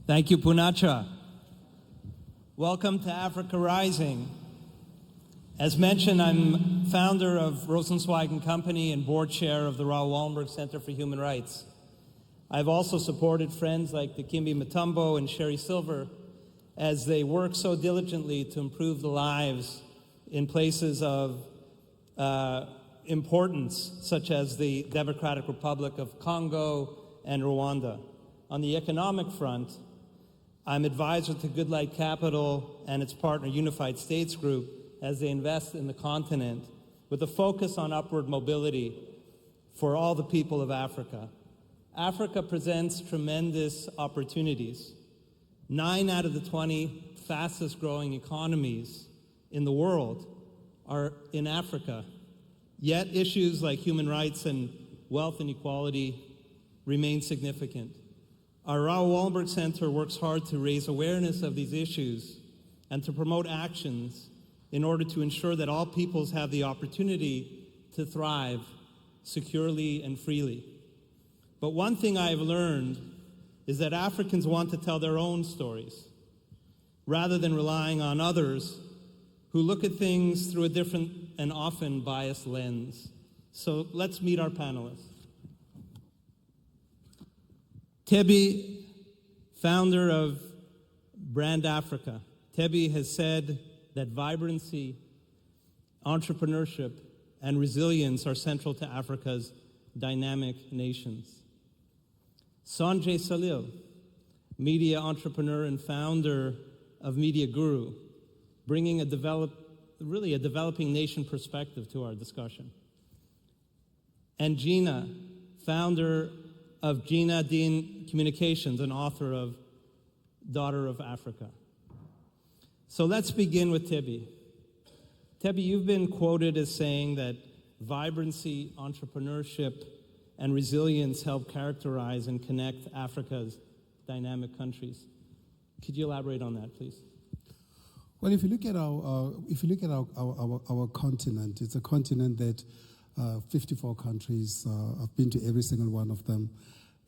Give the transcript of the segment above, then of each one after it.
Thank you, Punacha. Welcome to Africa Rising. As mentioned, I'm founder of Rosenzweig and Company and board chair of the Raoul Wallenberg Center for Human Rights. I've also supported friends like Dikembe Mutombo and Sherry Silver as they work so diligently to improve the lives in places of importance, such as the Democratic Republic of Congo and Rwanda. On the economic front, I'm advisor to Good Light Capital and its partner Unified States Group as they invest in the continent with a focus on upward mobility for all the people of Africa. Africa presents tremendous opportunities. 9 out of the 20 fastest growing economies in the world are in Africa. Yet issues like human rights and wealth inequality remain significant. Our Raoul Wallenberg Center works hard to raise awareness of these issues and to promote actions in order to ensure that all peoples have the opportunity to thrive securely and freely. But one thing I have learned is that Africans want to tell their own stories rather than relying on others who look at things through a different and often biased lens. So let's meet our panelists. Tebi, founder of Brand Africa. Tebi has said that vibrancy, entrepreneurship, and resilience are central to Africa's dynamic nations. Sanjay Salil, media entrepreneur and founder of Media Guru, bringing a developing nation perspective to our discussion. And Gina, founder of Gina Dean Communications and author of Daughter of Africa. So let's begin with Tebi. Tebi, you've been quoted as saying that vibrancy, entrepreneurship, and resilience help characterize and connect Africa's dynamic countries. Could you elaborate on that, please? Well, if you look at our continent, it's a continent that 54 countries. I've been to every single one of them,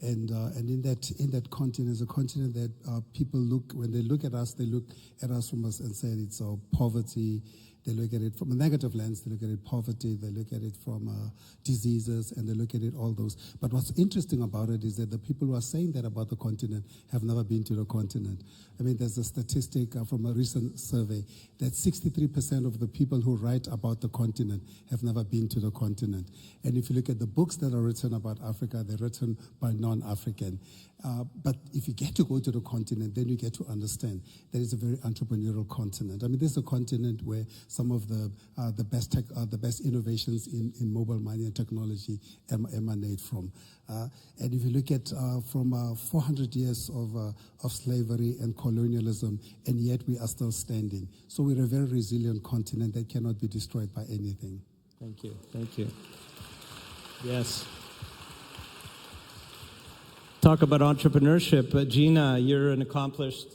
and in that continent is a continent that people when they look at us from us and say it's poverty. They look at it from a negative lens. They look at it poverty. They look at it from diseases, and they look at it all those. But what's interesting about it is that the people who are saying that about the continent have never been to the continent. I mean, there's a statistic from a recent survey that 63% of the people who write about the continent have never been to the continent. And if you look at the books that are written about Africa, they're written by non-African. But if you get to go to the continent, then you get to understand that it's a very entrepreneurial continent. I mean, this is a continent where some of the best innovations in mobile money and technology emanate from. And if you look at from 400 years of slavery and colonialism, and yet we are still standing. So we're a very resilient continent that cannot be destroyed by anything. Thank you. Thank you. Yes. Talk about entrepreneurship. Gina, you're an accomplished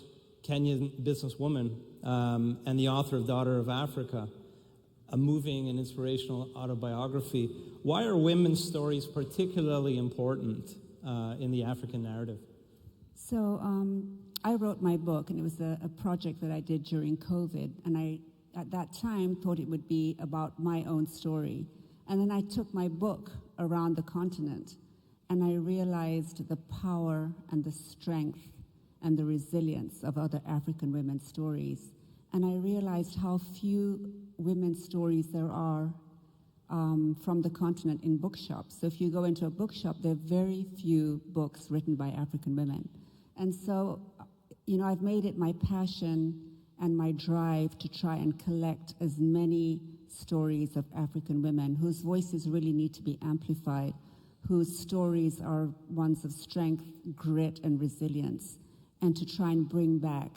Kenyan businesswoman and the author of Daughter of Africa, a moving and inspirational autobiography. Why are women's stories particularly important in the African narrative? So I wrote my book, and it was a project that I did during COVID, and I, at that time, thought it would be about my own story. And then I took my book around the continent, and I realized the power and the strength and the resilience of other African women's stories. And I realized how few women's stories there are from the continent in bookshops. So if you go into a bookshop, there are very few books written by African women. And so, I've made it my passion and my drive to try and collect as many stories of African women whose voices really need to be amplified, whose stories are ones of strength, grit, and resilience, and to try and bring back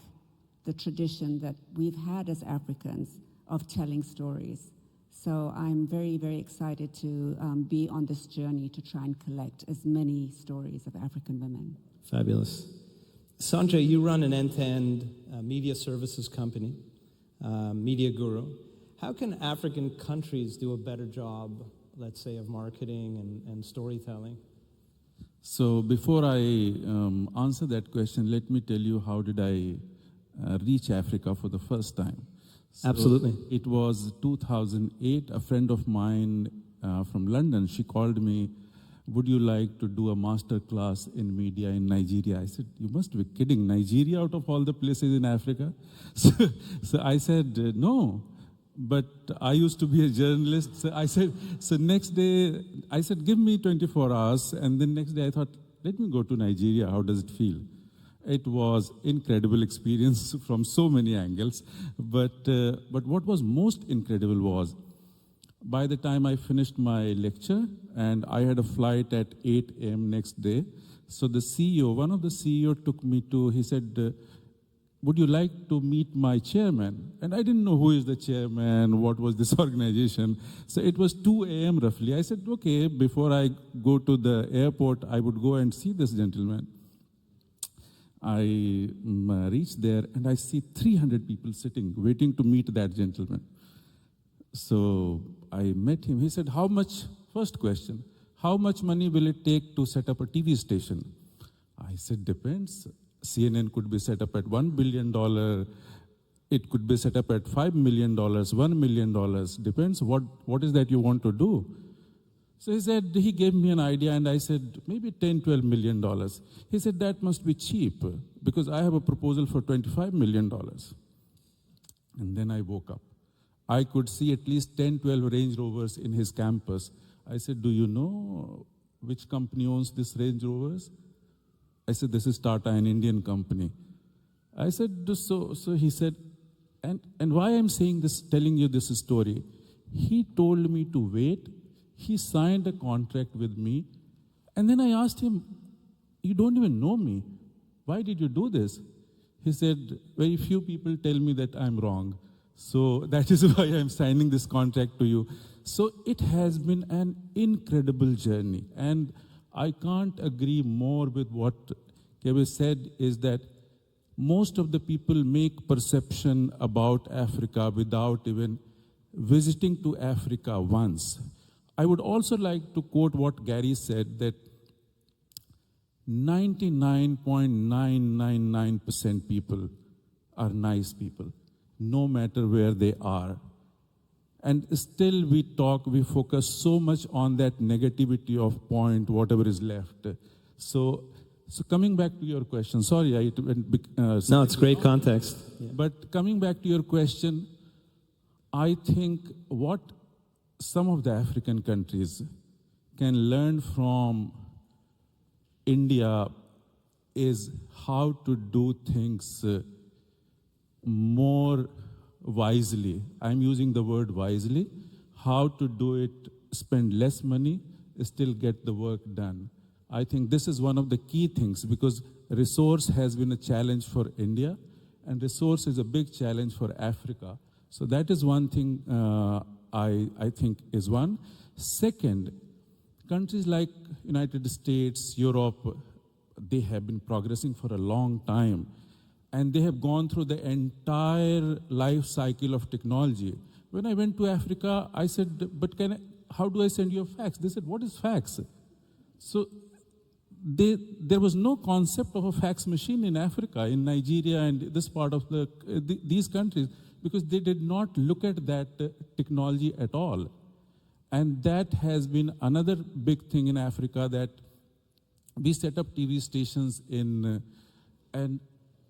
the tradition that we've had as Africans of telling stories. So I'm very, very excited to be on this journey to try and collect as many stories of African women. Fabulous. Sanjay, you run an end-to-end media services company, Media Guru. How can African countries do a better job, let's say, of marketing and storytelling? So before I answer that question, let me tell you how did I reach Africa for the first time. So Absolutely. It was 2008. A friend of mine from London, she called me, would you like to do a master class in media in Nigeria? I said, you must be kidding, Nigeria out of all the places in Africa? So I said, no, but I used to be a journalist. So I said, so next day, I said, give me 24 hours. And then next day I thought, let me go to Nigeria, how does it feel? It was incredible experience from so many angles. But what was most incredible was, by the time I finished my lecture, and I had a flight at 8 a.m. next day, so the CEO, one of the CEO took me to, he said, would you like to meet my chairman? And I didn't know who is the chairman, what was this organization. So it was 2 a.m. roughly. I said, okay, before I go to the airport, I would go and see this gentleman. I reached there and I see 300 people sitting, waiting to meet that gentleman. So I met him. He said, how much, first question, how much money will it take to set up a TV station? I said, depends. CNN could be set up at $1 billion. It could be set up at $5 million, $1 million. Depends what is that you want to do. So he said, he gave me an idea and I said, maybe $10, $12 million. He said, that must be cheap because I have a proposal for $25 million. And then I woke up. I could see at least 10, 12 Range Rovers in his campus. I said, do you know which company owns this Range Rovers? I said, this is Tata, an Indian company. I said, so he said, and why I'm saying this, telling you this story, he told me to wait. He signed a contract with me. And then I asked him, you don't even know me. Why did you do this? He said, very few people tell me that I'm wrong. So that is why I'm signing this contract to you. So it has been an incredible journey. And I can't agree more with what Kevin said, is that most of the people make perception about Africa without even visiting to Africa once. I would also like to quote what Gary said, that 99.999% people are nice people, no matter where they are. And still we focus so much on that negativity of point, whatever is left. So coming back to your question, sorry, I went No, it's great context. Yeah. But coming back to your question, I think what some of the African countries can learn from India is how to do things more wisely. I'm using the word wisely. How to do it, spend less money, still get the work done. I think this is one of the key things, because resource has been a challenge for India, and resource is a big challenge for Africa. So that is one thing I think is one. Second, countries like United States, Europe, they have been progressing for a long time. And they have gone through the entire life cycle of technology. When I went to Africa, I said, but how do I send you a fax? They said, what is fax? So there was no concept of a fax machine in Africa, in Nigeria and this part of these countries, because they did not look at that technology at all. And that has been another big thing in Africa, that we set up TV stations and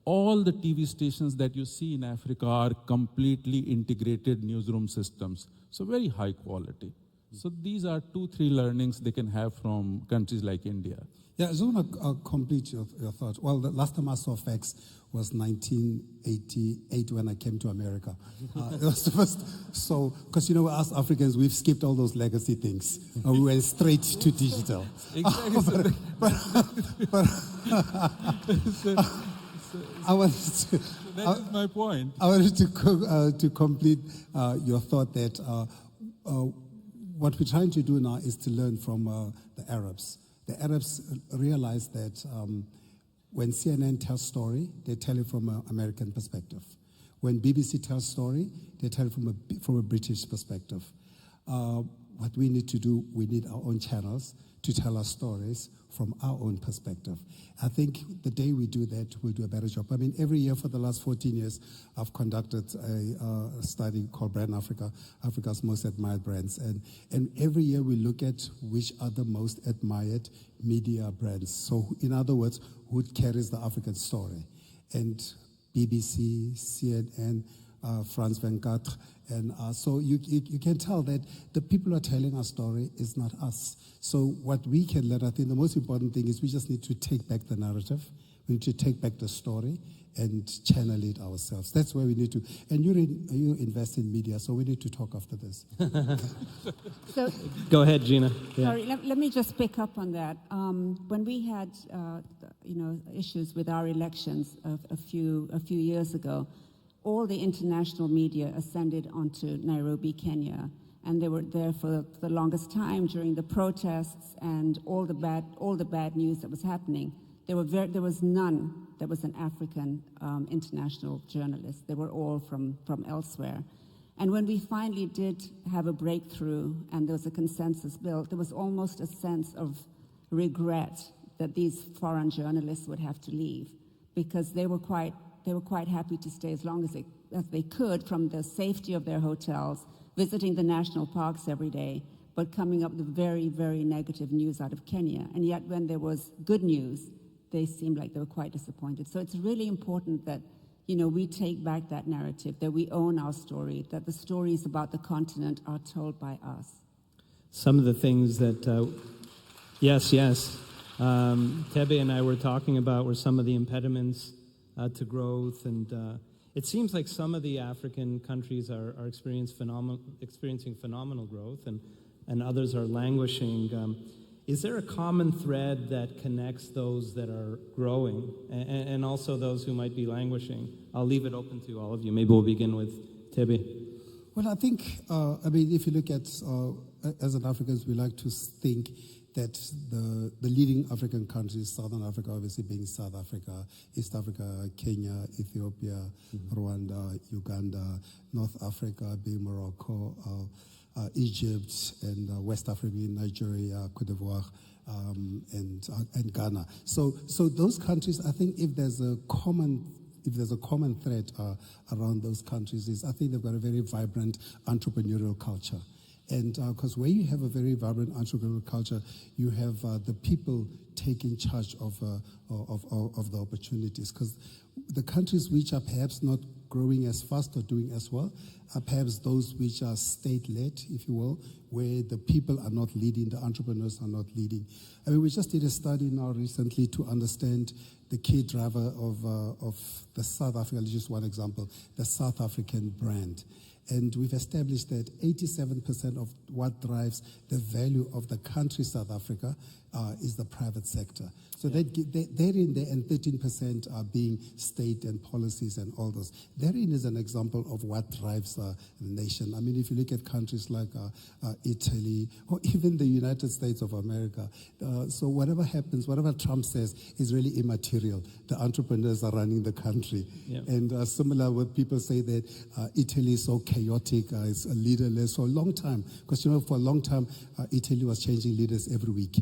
all the TV stations that you see in Africa are completely integrated newsroom systems. So very high quality. So these are 2-3 learnings they can have from countries like India. Yeah, I just want to complete your thought. Well, the last time I saw fax was 1988 when I came to America. It was the first, so, because us Africans, we've skipped all those legacy things. We went straight to digital. Exactly. That is my point. I wanted to complete your thought that what we're trying to do now is to learn from the Arabs. The Arabs realize that when CNN tells story, they tell it from an American perspective. When BBC tells story, they tell it from a British perspective. What we need to do, we need our own channels to tell our stories from our own perspective. I think the day we do that, we'll do a better job. I mean, every year for the last 14 years, I've conducted a study called Brand Africa, Africa's Most Admired Brands. And every year we look at which are the most admired media brands. So in other words, who carries the African story. And BBC, CNN, France 24, and so you can tell that the people who are telling our story is not us. So what we can learn, I think the most important thing is we just need to take back the narrative. We need to take back the story and channel it ourselves. That's where we need to. And you invest in media, so we need to talk after this. So, Go ahead, Gina. Yeah. sorry, let me just pick up on that. When we had, issues with our elections a few years ago, all the international media ascended onto Nairobi, Kenya, and they were there for the longest time during the protests and all the bad news that was happening. There was none that was an African international journalist. They were all from elsewhere. And when we finally did have a breakthrough and there was a consensus built, there was almost a sense of regret that these foreign journalists would have to leave, because they were quite happy to stay as long as they could from the safety of their hotels, visiting the national parks every day, but coming up with very, very negative news out of Kenya. And yet when there was good news, they seemed like they were quite disappointed. So it's really important that, we take back that narrative, that we own our story, that the stories about the continent are told by us. Some of the things that, yes, Tebe and I were talking about were some of the impediments to growth, and it seems like some of the African countries are experiencing phenomenal growth, and others are languishing. Is there a common thread that connects those that are growing and also those who might be languishing? I'll leave it open to all of you. Maybe we'll begin with Tebe. Well, I think, if you look at, as an Africans, we like to think that the leading African countries, Southern Africa obviously being South Africa, East Africa, Kenya, Ethiopia, Rwanda, Uganda, North Africa being Morocco, Egypt, and West Africa being Nigeria, Cote d'Ivoire, and Ghana. So those countries, I think if there's a common thread around those countries is I think they've got a very vibrant entrepreneurial culture. And because where you have a very vibrant entrepreneurial culture, you have the people taking charge of the opportunities. Because the countries which are perhaps not growing as fast or doing as well are perhaps those which are state-led, if you will, where the people are not leading, the entrepreneurs are not leading. I mean, we just did a study now recently to understand the key driver of the South African, just one example, the South African brand. And we've established that 87% of what drives the value of the country South Africa is the private sector. So they're in there, and 13% are being state and policies and all those. Therein is an example of what drives the nation. I mean, if you look at countries like Italy or even the United States of America, so whatever happens, whatever Trump says is really immaterial. The entrepreneurs are running the country. Yeah. And similar with people say that Italy is so chaotic, it's a leaderless for a long time. Because, for a long time, Italy was changing leaders every week,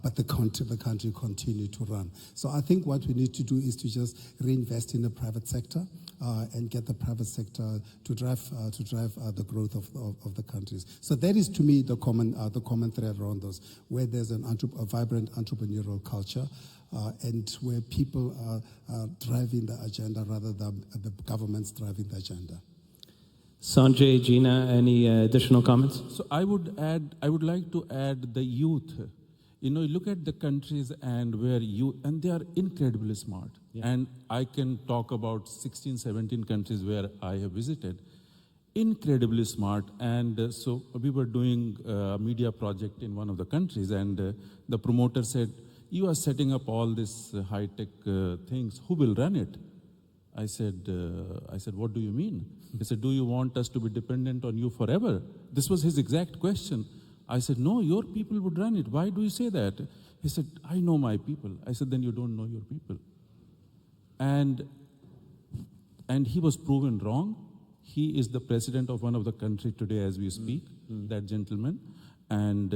but the country continued to run. So I think what we need to do is to just reinvest in the private sector and get the private sector to drive the growth of the countries. So that is, to me, the common thread around those, where there's a vibrant entrepreneurial culture and where people are driving the agenda rather than the governments driving the agenda. Sanjay, Gina, any additional comments? So I would like to add the youth. Look at the countries and they are incredibly smart. Yeah. And I can talk about 16, 17 countries where I have visited. Incredibly smart. And so we were doing a media project in one of the countries, and the promoter said, "You are setting up all these high-tech things. Who will run it?" I said, "What do you mean?" He said, "Do you want us to be dependent on you forever?" This was his exact question. I said, "No, your people would run it. Why do you say that?" He said, "I know my people." I said, "Then you don't know your people." And he was proven wrong. He is the president of one of the countries today as we speak, that gentleman. And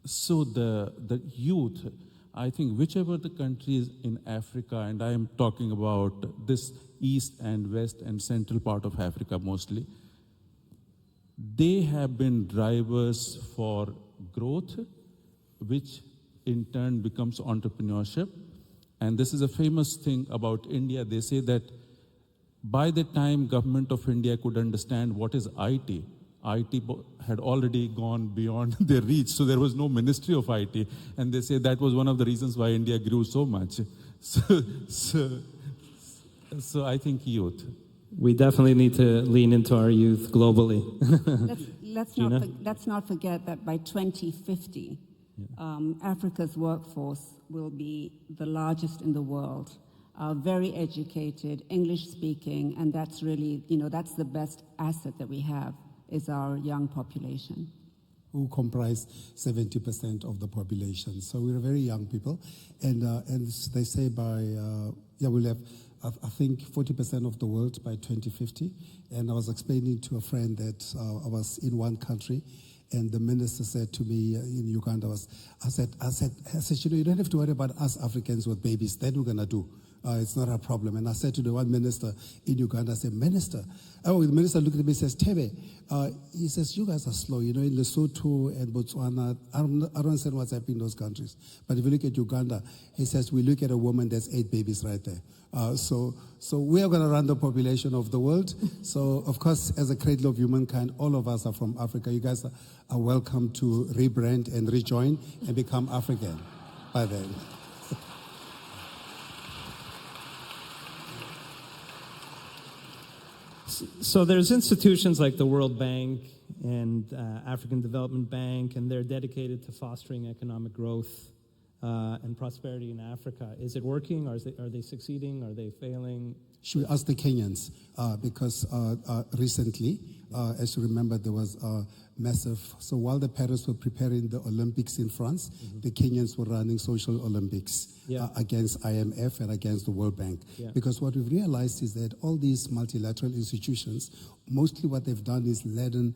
So the youth, I think whichever the countries in Africa, and I am talking about this east and west and central part of Africa mostly, they have been drivers for growth, which in turn becomes entrepreneurship. And this is a famous thing about India. They say that by the time government of India could understand what is IT had already gone beyond their reach, so there was no ministry of IT. And they say that was one of the reasons why India grew so much. So I think youth. We definitely need to lean into our youth globally. Let's not forget that by 2050, Africa's workforce will be the largest in the world, very educated, English speaking, and that's really, that's the best asset that we have, is our young population. Who comprise 70% of the population. So we're very young people, and they say we'll have, I think, 40% of the world by 2050. And I was explaining to a friend that I was in one country, and the minister said to me in Uganda, I said, you don't have to worry about us Africans with babies. That we're gonna do. It's not a problem. And I said to the one minister in Uganda, I said, Minister, the minister looked at me and says, Tebe, he says, you guys are slow. In Lesotho and Botswana, I don't understand what's happening in those countries. But if you look at Uganda, he says, we look at a woman, there's 8 babies right there. So we are going to run the population of the world. So, of course, as a cradle of humankind, all of us are from Africa. You guys are welcome to rebrand and rejoin and become African by then. So there's institutions like the World Bank and African Development Bank, and they're dedicated to fostering economic growth and prosperity in Africa. Is it working? Or are they succeeding? Are they failing? Should we ask the Kenyans? Because recently, as you remember, there was a massive... So while the parents were preparing the Olympics in France, the Kenyans were running social Olympics against IMF and against the World Bank. Yeah. Because what we've realized is that all these multilateral institutions, mostly what they've done is laden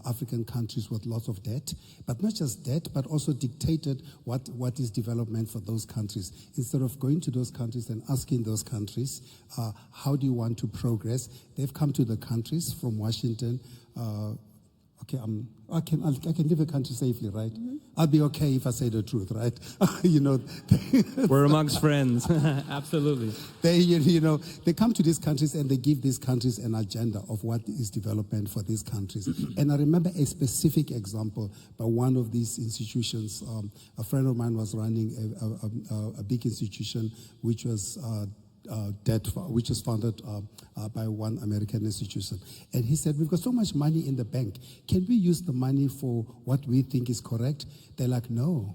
African countries with lots of debt, but not just debt, but also dictated what is development for those countries. Instead of going to those countries and asking those countries, how do you want to progress? They've come to the countries from Washington. I can live a country safely, right? Mm-hmm. I'll be okay if I say the truth, right? We're amongst friends, absolutely. They come to these countries and they give these countries an agenda of what is development for these countries. And I remember a specific example by one of these institutions. A friend of mine was running a big institution which was which is funded by one American institution. And he said, we've got so much money in the bank. Can we use the money for what we think is correct? They're like, no.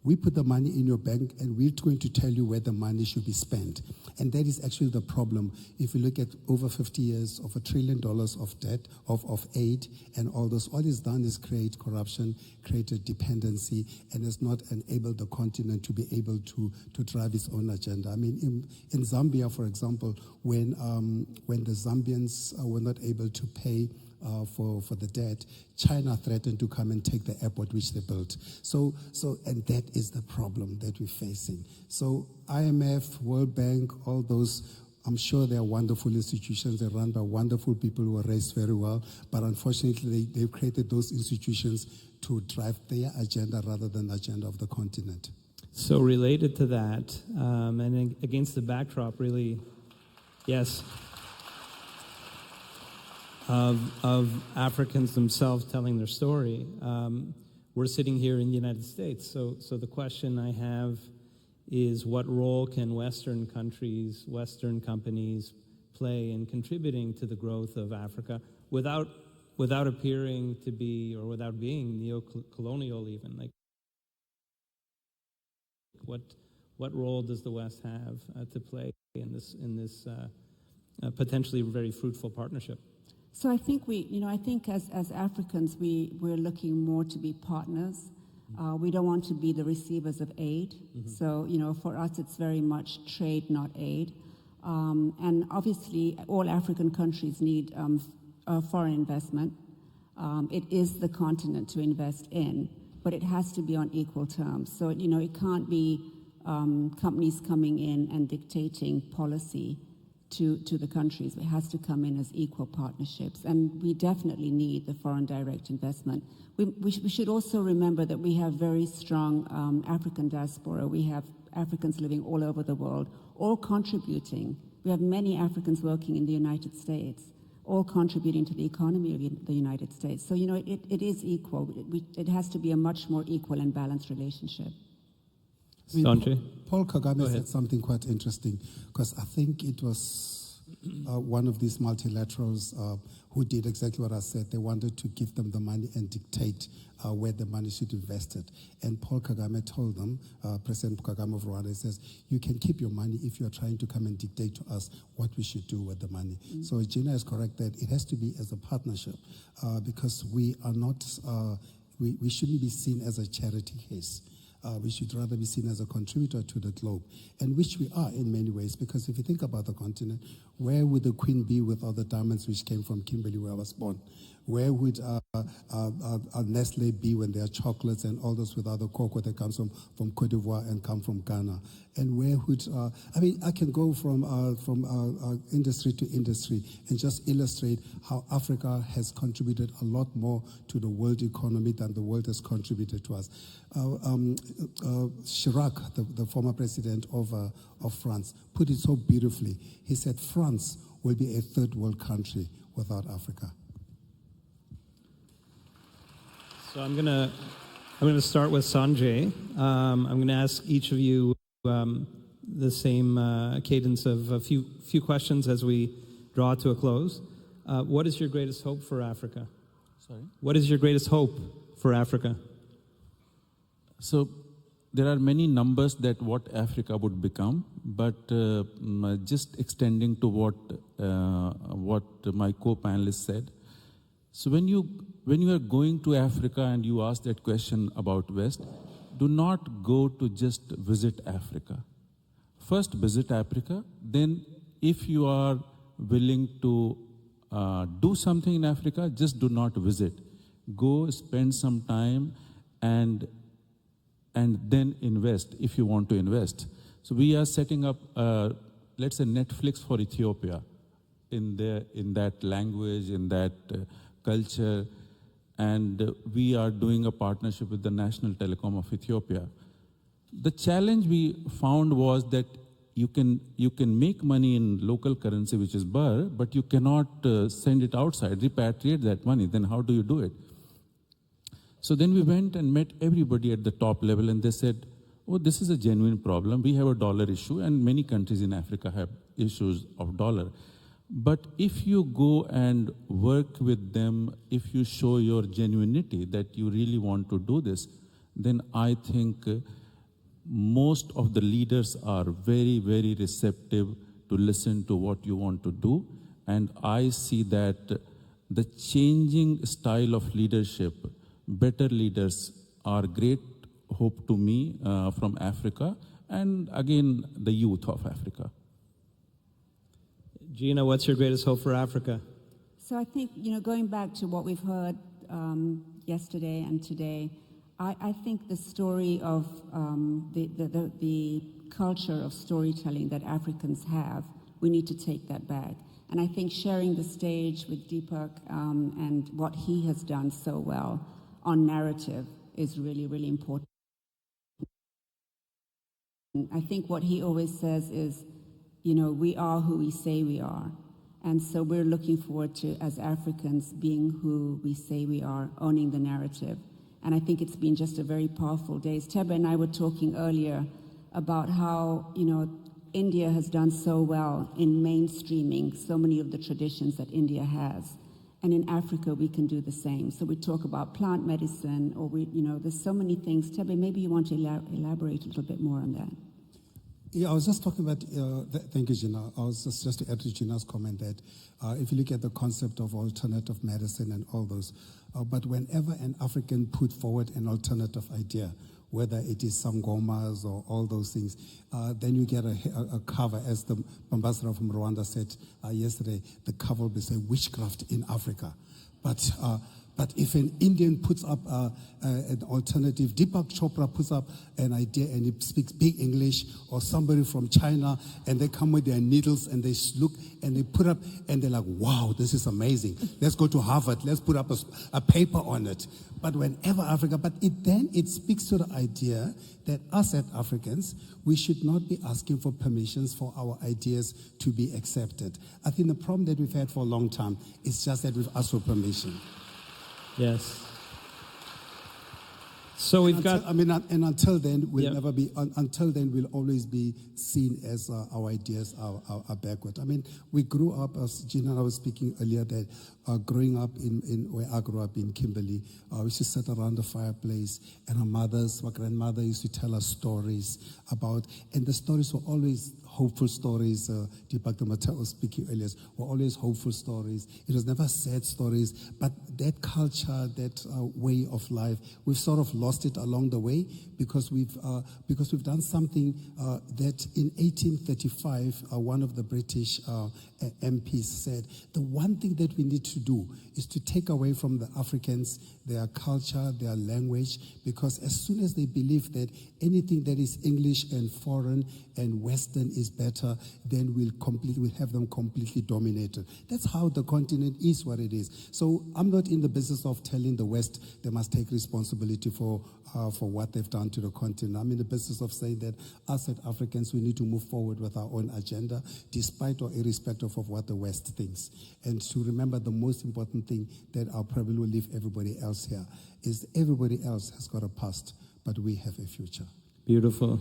We put the money in your bank and we're going to tell you where the money should be spent. And that is actually the problem. If you look at over 50 years of $1 trillion of debt, of aid, and all those, all it's done is create corruption, created dependency, and has not enabled the continent to be able to drive its own agenda. I mean, in Zambia, for example, when the Zambians were not able to pay for the debt, China threatened to come and take the airport which they built. And that is the problem that we're facing. So IMF, World Bank, all those, I'm sure they are wonderful institutions. They're run by wonderful people who are raised very well. But unfortunately, they've created those institutions to drive their agenda rather than the agenda of the continent. So related to that, and against the backdrop, really, yes, of Africans themselves telling their story. We're sitting here in the United States. So the question I have is, what role can Western countries, Western companies play in contributing to the growth of Africa without appearing to be, or without being neo-colonial even? Like, what role does the West have to play in this potentially very fruitful partnership? So I think I think as Africans, we're looking more to be partners. We don't want to be the receivers of aid. Mm-hmm. So, for us, it's very much trade, not aid. And obviously, all African countries need foreign investment. It is the continent to invest in. but it has to be on equal terms. So, it can't be companies coming in and dictating policy to the countries. It has to come in as equal partnerships. And we definitely need the foreign direct investment. We should also remember that we have very strong African diaspora. We have Africans living all over the world, all contributing. We have many Africans working in the United States, all contributing to the economy of the United States. So, it is equal. It has to be a much more equal and balanced relationship. Sanjay? Paul Kagame said something quite interesting, because I think it was one of these multilaterals who did exactly what I said. They wanted to give them the money and dictate where the money should be invested. And Paul Kagame told them, President Kagame of Rwanda, he says, you can keep your money if you're trying to come and dictate to us what we should do with the money. So Gina is correct that it has to be as a partnership, because we are not, we shouldn't be seen as a charity case. We should rather be seen as a contributor to the globe, and which we are in many ways, because if you think about the continent, where would the Queen be with all the diamonds which came from Kimberley, where I was born? Where would Nestle be when there are chocolates and all those without the cocoa that comes from Cote d'Ivoire and come from Ghana? And where would, I can go from industry to industry and just illustrate how Africa has contributed a lot more to the world economy than the world has contributed to us. Chirac, the former president of France, put it so beautifully. He said, France will be a third world country without Africa. So I'm gonna start with Sanjay. I'm gonna ask each of you the same cadence of a few questions as we draw to a close. What is your greatest hope for Africa? Sorry? What is your greatest hope for Africa? So there are many numbers that what Africa would become, but just extending to what my co-panelist said. So when you are going to Africa and you ask that question about West, do not go to just visit Africa. First visit Africa, then if you are willing to do something in Africa, just do not visit. Go spend some time and then invest if you want to invest. So we are setting up, let's say, Netflix for Ethiopia in that language, in that culture, and we are doing a partnership with the National Telecom of Ethiopia. The challenge we found was that you can make money in local currency, which is birr, but you cannot send it outside, repatriate that money. Then how do you do it? So then we went and met everybody at the top level, and they said, oh, this is a genuine problem. We have a dollar issue, and many countries in Africa have issues of dollar. But if you go and work with them, if you show your genuinity that you really want to do this, then I think most of the leaders are very, very receptive to listen to what you want to do. And I see that the changing style of leadership, better leaders are great hope to me from Africa, and again, the youth of Africa. Gina, what's your greatest hope for Africa? So I think, going back to what we've heard yesterday and today, I think the story of the culture of storytelling that Africans have, we need to take that back. And I think sharing the stage with Deepak and what he has done so well on narrative is really, really important. I think what he always says is, we are who we say we are. And so we're looking forward to, as Africans, being who we say we are, owning the narrative. And I think it's been just a very powerful day. Tebe and I were talking earlier about how, India has done so well in mainstreaming so many of the traditions that India has. And in Africa, we can do the same. So we talk about plant medicine, or there's so many things. Tebe, maybe you want to elaborate a little bit more on that. Yeah, I was just talking about, thank you, Gina. I was just to add to Gina's comment that if you look at the concept of alternative medicine and all those, but whenever an African put forward an alternative idea, whether it is sangomas or all those things, then you get a cover, as the ambassador from Rwanda said yesterday, the cover will say witchcraft in Africa. But But if an Indian puts up an alternative, Deepak Chopra puts up an idea and he speaks big English, or somebody from China, and they come with their needles and they look and they put up, and they're like, wow, this is amazing. Let's go to Harvard. Let's put up a paper on it. But whenever Africa, but it speaks to the idea that us as Africans, we should not be asking for permissions for our ideas to be accepted. I think the problem that we've had for a long time is just that we've asked for permission. Yes. So we've got. And until then, we'll Yep. never be. Until then, we'll always be seen as our ideas are backward. I mean, we grew up, as Gina and I was speaking earlier, that growing up in where I grew up in Kimberley, we used to sit around the fireplace, and my grandmother used to tell us stories about, and the stories were always hopeful stories. Deepak Chopra was speaking earlier, were always hopeful stories. It was never sad stories, but that culture, that way of life, we've sort of lost it along the way because we've done something that in 1835, one of the British MPs said, the one thing that we need to do is to take away from the Africans their culture, their language, because as soon as they believe that anything that is English and foreign and Western is better, then we'll have them completely dominated. That's how the continent is what it is. So I'm not in the business of telling the West they must take responsibility for what they've done to the continent. I'm in the business of saying that us as Africans, we need to move forward with our own agenda, despite or irrespective of what the West thinks. And to remember the most important thing that I'll probably will leave everybody else here is everybody else has got a past, but we have a future. Beautiful.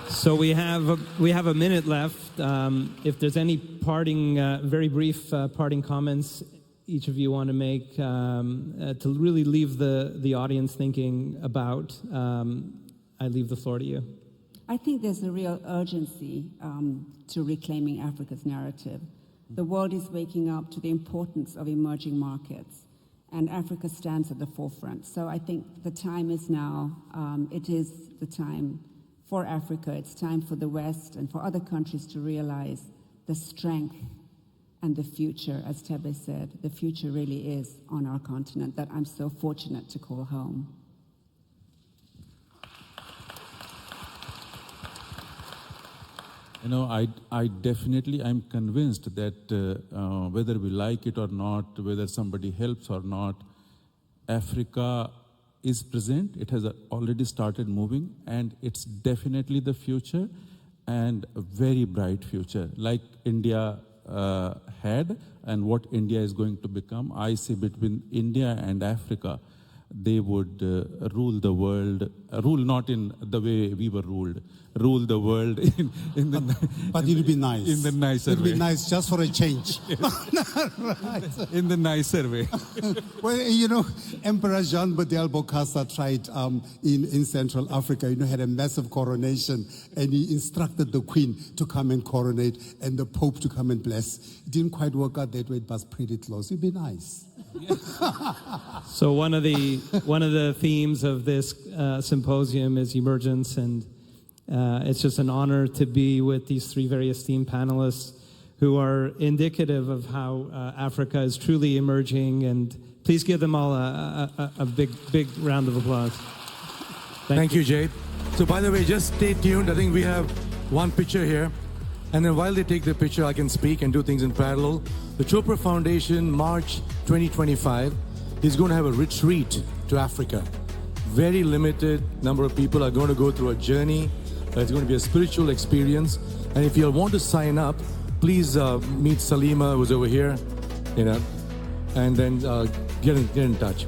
So we have a minute left. If there's any parting, very brief parting comments each of you want to make to really leave the audience thinking about, I leave the floor to you. I think there's a real urgency to reclaiming Africa's narrative. The world is waking up to the importance of emerging markets, and Africa stands at the forefront. So I think the time is now. It is the time for Africa. It's time for the West and for other countries to realize the strength and the future. As Tebe said, the future really is on our continent that I'm so fortunate to call home. You know, I'm convinced that whether we like it or not, whether somebody helps or not, Africa is present. It has already started moving, and it's definitely the future, and a very bright future, like India had, and what India is going to become. I see between India and Africa, they would rule the world, rule not in the way we were ruled, rule the world in the But it'll be nice. In the nicer It'll way. be nice just for a change. Right. In the nicer way. Well, you know, Emperor Jean Bedel Bokassa tried in Central Africa, had a massive coronation, and he instructed the Queen to come and coronate and the Pope to come and bless. It didn't quite work out that way, it was pretty close. It'd be nice. So one of the themes of this symposium is emergence, and it's just an honor to be with these three very esteemed panelists who are indicative of how Africa is truly emerging. And please give them all a big round of applause. Thank you, Jay. So by the way, just stay tuned. I think we have one picture here. And then while they take the picture, I can speak and do things in parallel. The Chopra Foundation, March 2025, is going to have a retreat to Africa. Very limited number of people are going to go through a journey. It's going to be a spiritual experience. And if you want to sign up, please meet Salima, who's over here, and then get in touch.